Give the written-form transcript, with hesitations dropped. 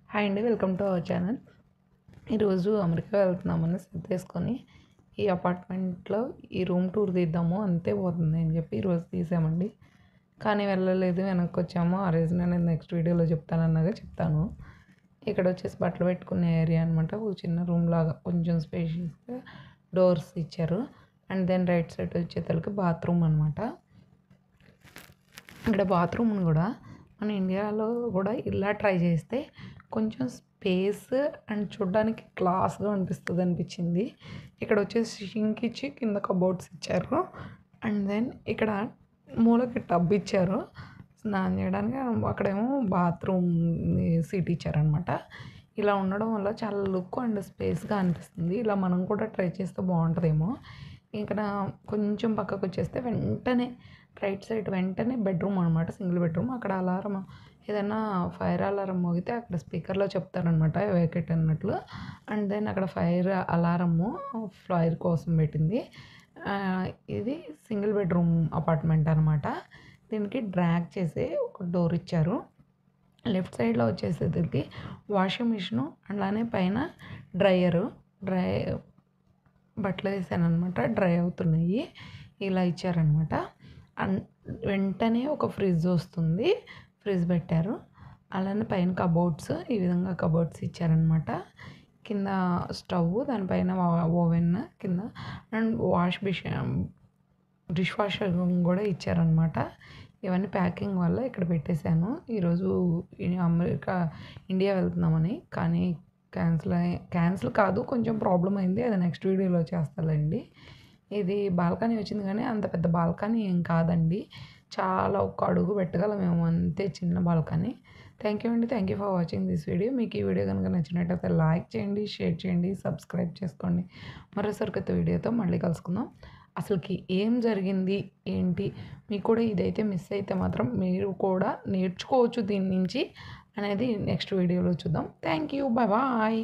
Hi అండి, welcome to our channel. ఈరోజు America వెళ్తున్నామని సర్దేసుకొని ఈ అపార్ట్మెంట్లో ఈ రూమ్ టూర్ తీద్దాము అంతే పోతుంది అని చెప్పి ఈరోజు తీసామండి. కానీ వెళ్ళలేదు, వెనక్కి వచ్చాము. ఆ రీజన్ నేను నెక్స్ట్ వీడియోలో చెప్తానన్నగా చెప్తాను. ఇక్కడ వచ్చేసి బట్టలు పెట్టుకునే ఏరియా అనమాట. ఒక చిన్న రూమ్ లాగా కొంచెం స్పేషియస్గా డోర్స్ ఇచ్చారు. అండ్ దెన్ రైట్ సైడ్ వచ్చేసరికి బాత్రూమ్ అనమాట. ఇక్కడ బాత్రూమ్ని కూడా మన ఇండియాలో కూడా ఇలా ట్రై చేస్తే కొంచెం స్పేస్ అండ్ చూడడానికి క్లాస్గా అనిపించింది. ఇక్కడ వచ్చేసి షింక్ ఇచ్చి కింద కబోర్డ్స్ ఇచ్చారు. అండ్ దెన్ ఇక్కడ మూలకి టబ్ ఇచ్చారు స్నానం చేయడానికి. అక్కడేమో బాత్రూమ్ సీట్ ఇచ్చారనమాట. ఇలా ఉండడం వల్ల చాలా లుక్ అండ్ స్పేస్గా అనిపిస్తుంది. ఇలా మనం కూడా ట్రై చేస్తే బాగుంటుందేమో. ఇక్కడ కొంచెం పక్కకు వచ్చేస్తే వెంటనే రైట్ సైడ్ వెంటనే బెడ్రూమ్ అనమాట, సింగిల్ బెడ్రూమ్. అక్కడ అలారం ఏదైనా ఫైర్ అలారం మోగితే అక్కడ స్పీకర్లో చెప్తారనమాట వేకెట్ అన్నట్లు. అండ్ దెన్ అక్కడ ఫైర్ అలారము ఫైర్ కోసం పెట్టింది. ఇది సింగిల్ బెడ్రూమ్ అపార్ట్మెంట్ అనమాట. దీనికి డ్రాగ్ చేసే ఒక డోర్ ఇచ్చారు. లెఫ్ట్ సైడ్లో వచ్చేసేది వాషింగ్ మిషను, అలానే పైన డ్రై బట్టలు వేసాను అనమాట, డ్రై అవుతున్నాయి. ఇలా ఇచ్చారనమాట. వెంటనే ఒక ఫ్రిడ్జ్ వస్తుంది, ఫ్రిడ్జ్ పెట్టారు. అలానే పైన కబోర్డ్స్, ఈ విధంగా కబోర్డ్స్ ఇచ్చారనమాట. కింద స్టవ్, దానిపైన ఓవెన్ కింద. అండ్ డిష్ వాషర్ కూడా ఇచ్చారనమాట. ఇవన్నీ ప్యాకింగ్ వల్ల ఇక్కడ పెట్టేశాను. ఈరోజు ఇండియా వెళ్తున్నామని, కానీ క్యాన్సిల్ కాదు, కొంచెం ప్రాబ్లం అయింది. అది నెక్స్ట్ వీడియోలో చేస్తానండి. ఇది బాల్కనీ వచ్చింది, కానీ అంత పెద్ద బాల్కనీ ఏం కాదండి. చాలా ఒక అడుగు పెట్టగలమేమో, అంతే చిన్న బాల్కనీ. థ్యాంక్ యూ అండి, thank you for watching this video. మీకు ఈ వీడియో కనుక నచ్చినట్టయితే లైక్ చేయండి, షేర్ చేయండి, సబ్స్క్రైబ్ చేసుకోండి. మరోసారి కొత్త వీడియోతో మళ్ళీ కలుసుకుందాం. అసలుకి ఏం జరిగింది ఏంటి, మీకు కూడా ఇదైతే మిస్ అయితే మాత్రం మీరు కూడా నేర్చుకోవచ్చు దీని నుంచి అనేది నెక్స్ట్ వీడియోలో చూద్దాం. Thank you, bye bye.